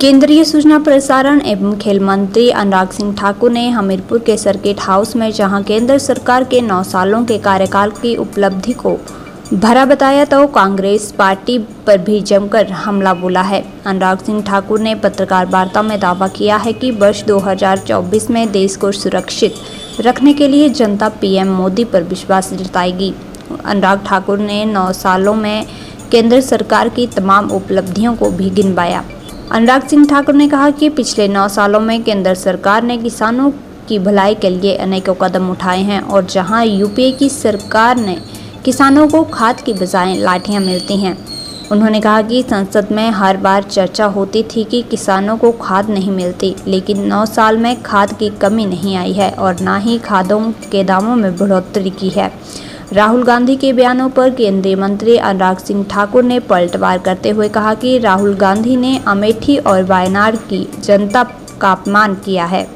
केंद्रीय सूचना प्रसारण एवं खेल मंत्री अनुराग सिंह ठाकुर ने हमीरपुर के सर्किट हाउस में जहां केंद्र सरकार के 9 सालों के कार्यकाल की उपलब्धि को भरा बताया तो कांग्रेस पार्टी पर भी जमकर हमला बोला है। अनुराग सिंह ठाकुर ने पत्रकार वार्ता में दावा किया है कि वर्ष 2024 में देश को सुरक्षित रखने के लिए जनता पीएम मोदी पर विश्वास जताएगी। अनुराग ठाकुर ने 9 सालों में केंद्र सरकार की तमाम उपलब्धियों को भी गिनवाया। अनुराग सिंह ठाकुर ने कहा कि पिछले 9 सालों में केंद्र सरकार ने किसानों की भलाई के लिए अनेकों कदम उठाए हैं और जहां यूपीए की सरकार ने किसानों को खाद की बजाय लाठियां मिलती हैं। उन्होंने कहा कि संसद में हर बार चर्चा होती थी कि किसानों को खाद नहीं मिलती, लेकिन 9 साल में खाद की कमी नहीं आई है और न ही खादों के दामों में बढ़ोतरी की है। राहुल गांधी के बयानों पर केंद्रीय मंत्री अनुराग सिंह ठाकुर ने पलटवार करते हुए कहा कि राहुल गांधी ने अमेठी और वायनाड की जनता का अपमान किया है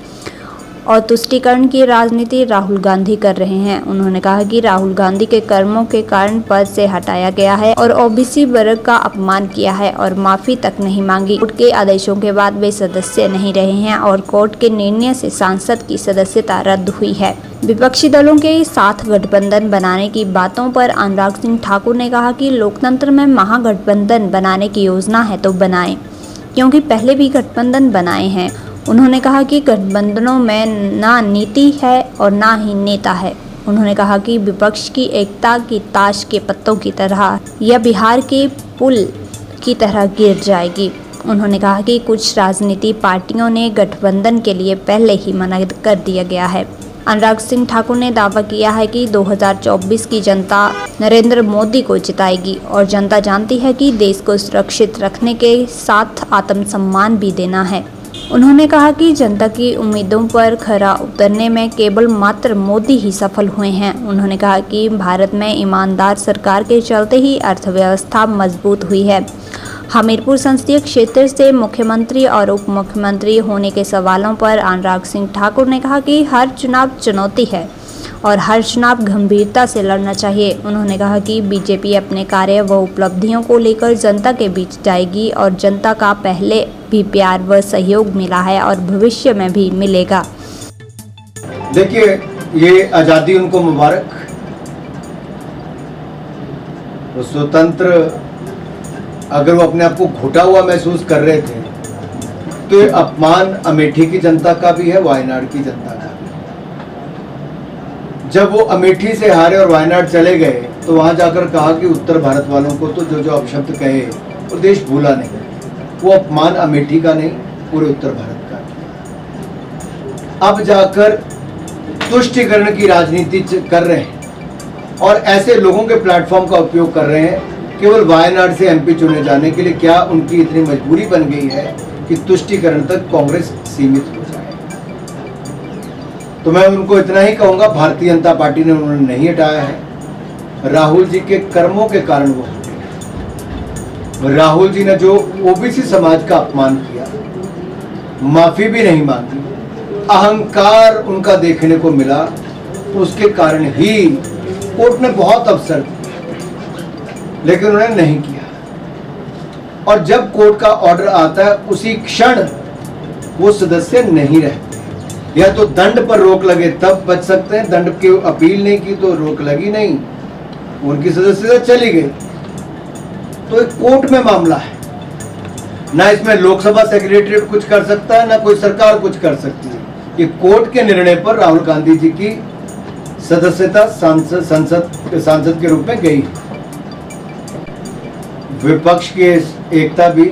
और तुष्टीकरण की राजनीति राहुल गांधी कर रहे हैं। उन्होंने कहा कि राहुल गांधी के कर्मों के कारण पद से हटाया गया है और ओबीसी वर्ग का अपमान किया है और माफी तक नहीं मांगी। कोर्ट के आदेशों के बाद वे सदस्य नहीं रहे हैं और कोर्ट के निर्णय से सांसद की सदस्यता रद्द हुई है। विपक्षी दलों के साथ गठबंधन बनाने की बातों पर अनुराग सिंह ठाकुर ने कहा कि लोकतंत्र में महागठबंधन बनाने की योजना है तो बनाएं, क्योंकि पहले भी गठबंधन बनाए हैं। उन्होंने कहा कि गठबंधनों में ना नीति है और ना ही नेता है। उन्होंने कहा कि विपक्ष की एकता की ताश के पत्तों की तरह या बिहार के पुल की तरह गिर जाएगी। उन्होंने कहा कि कुछ राजनीति पार्टियों ने गठबंधन के लिए पहले ही मना कर दिया गया है। अनुराग सिंह ठाकुर ने दावा किया है कि 2024 की जनता नरेंद्र मोदी को जिताएगी और जनता जानती है कि देश को सुरक्षित रखने के साथ आत्मसम्मान भी देना है। उन्होंने कहा कि जनता की उम्मीदों पर खरा उतरने में केवल मात्र मोदी ही सफल हुए हैं। उन्होंने कहा कि भारत में ईमानदार सरकार के चलते ही अर्थव्यवस्था मजबूत हुई है। हमीरपुर संसदीय क्षेत्र से मुख्यमंत्री और उप मुख्यमंत्री होने के सवालों पर अनुराग सिंह ठाकुर ने कहा कि हर चुनाव चुनौती है और हर चुनाव गंभीरता से लड़ना चाहिए। उन्होंने कहा कि बीजेपी अपने कार्य व उपलब्धियों को लेकर जनता के बीच जाएगी और जनता का पहले भी प्यार व सहयोग मिला है और भविष्य में भी मिलेगा। देखिए, ये आज़ादी उनको मुबारक। वो स्वतंत्र अगर वो अपने आप को घुटा हुआ महसूस कर रहे थे तो ये अपमान अमेठी की जनता का भी है, वायनाड की जनता का। जब वो अमेठी से हारे और वायनाड चले गए तो वहां जाकर कहा कि उत्तर भारत वालों को तो जो जो अपशब्द कहे वो देश भूला नहीं। वो अपमान अमेठी का नहीं, पूरे उत्तर भारत का। अब जाकर तुष्टीकरण की राजनीति कर रहे हैं और ऐसे लोगों के प्लेटफॉर्म का उपयोग कर रहे हैं केवल वायनाड से एमपी चुने जाने के लिए। क्या उनकी इतनी मजबूरी बन गई है कि तुष्टीकरण तक कांग्रेस सीमित हो जाए? तो मैं उनको इतना ही कहूंगा, भारतीय जनता पार्टी ने उन्होंने नहीं हटाया है। राहुल जी के कर्मों के कारण वो हटे। राहुल जी ने जो ओबीसी समाज का अपमान किया, माफी भी नहीं मांगी, अहंकार उनका देखने को मिला, उसके कारण ही कोर्ट ने बहुत अवसर दिए लेकिन उन्होंने नहीं किया। और जब कोर्ट का ऑर्डर आता है उसी क्षण वो सदस्य नहीं रहते। या तो दंड पर रोक लगे तब बच सकते हैं, दंड की अपील नहीं की तो रोक लगी नहीं, उनकी सदस्यता चली गई। तो एक कोर्ट में मामला है, ना इसमें लोकसभा सेक्रेटरीट कुछ कर सकता है, ना कोई सरकार कुछ कर सकती है। ये कोर्ट के निर्णय पर राहुल गांधी जी की सदस्यता सांसद के रूप में गई। विपक्ष की एकता भी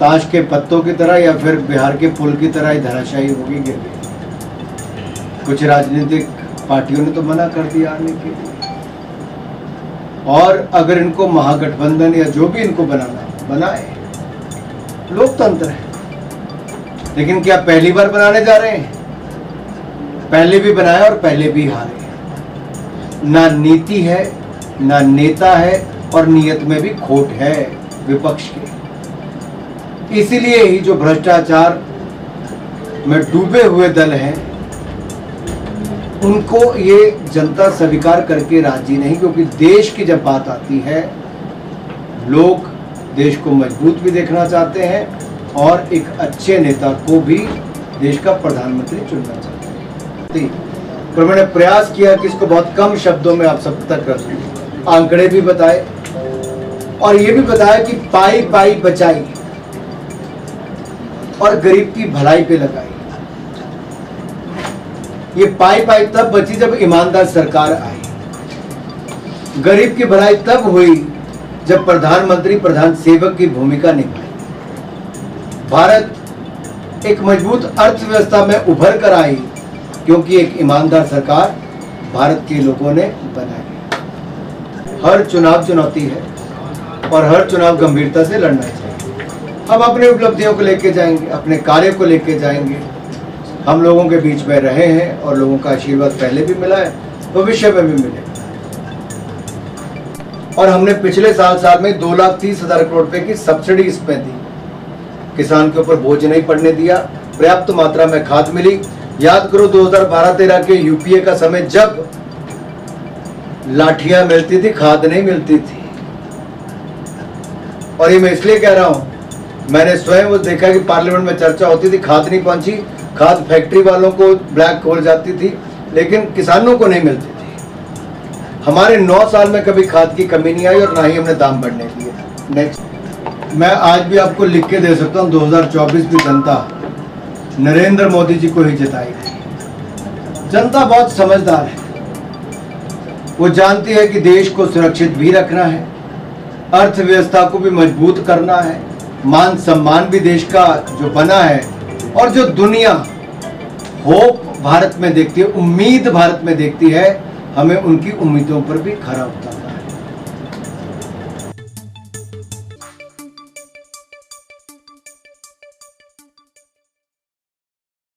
ताश के पत्तों की तरह या फिर बिहार के पुल की तरह ही धराशायी होगी, गिर गई। कुछ राजनीतिक पार्टियों ने तो मना कर दिया आने के लिए। और अगर इनको महागठबंधन या जो भी इनको बनाना बनाए, लोकतंत्र है। लेकिन क्या पहली बार बनाने जा रहे हैं? पहले भी बनाया और पहले भी हारे। ना नीति है, ना नेता है और नीयत में भी खोट है विपक्ष के। इसीलिए ही जो भ्रष्टाचार में डूबे हुए दल हैं उनको ये जनता स्वीकार करके राजी नहीं, क्योंकि देश की जब बात आती है लोग देश को मजबूत भी देखना चाहते हैं और एक अच्छे नेता को भी देश का प्रधानमंत्री चुनना चाहते हैं। पर मैंने प्रयास किया कि इसको बहुत कम शब्दों में आप सब तक रख दूं। आंकड़े भी बताए और ये भी बताया कि पाई पाई बचाई और गरीब की भलाई पे लगाई। ये पाई पाई तब बची जब ईमानदार सरकार आई। गरीब की भलाई तब हुई जब प्रधानमंत्री प्रधान सेवक की भूमिका निभाई। भारत एक मजबूत अर्थव्यवस्था में उभर कर आई क्योंकि एक ईमानदार सरकार भारत के लोगों ने बनाई। हर चुनाव चुनौती है और हर चुनाव गंभीरता से लड़ना चाहिए। हम अपनी उपलब्धियों को लेके जाएंगे, अपने कार्य को लेके जाएंगे। हम लोगों के बीच में रहे हैं और लोगों का आशीर्वाद पहले भी मिला है, भविष्य में भी मिलेगा। और हमने पिछले साल में 2,30,000 करोड़ रुपए की सब्सिडी इसमें दी। किसान के ऊपर बोझ नहीं पड़ने दिया, पर्याप्त मात्रा में खाद मिली। याद करो 2012-13 के यूपीए का समय जब लाठियां मिलती थी, खाद नहीं मिलती थी। और ये मैं इसलिए कह रहा हूं, मैंने स्वयं वो देखा कि पार्लियामेंट में चर्चा होती थी, खाद नहीं पहुंची, खाद फैक्ट्री वालों को ब्लैक हो जाती थी, लेकिन किसानों को नहीं मिलती थी। हमारे 9 साल में कभी खाद की कमी नहीं आई और ना ही हमने दाम बढ़ने दिए। नेक्स्ट, मैं आज भी आपको लिख के दे सकता हूँ, 2024 की जनता नरेंद्र मोदी जी को ही जिताएगी। जनता बहुत समझदार है, वो जानती है कि देश को सुरक्षित भी रखना है, अर्थव्यवस्था को भी मजबूत करना है, मान सम्मान भी देश का जो बना है, और जो दुनिया होप भारत में देखती है, उम्मीद भारत में देखती है, हमें उनकी उम्मीदों पर भी खरा उतरना है।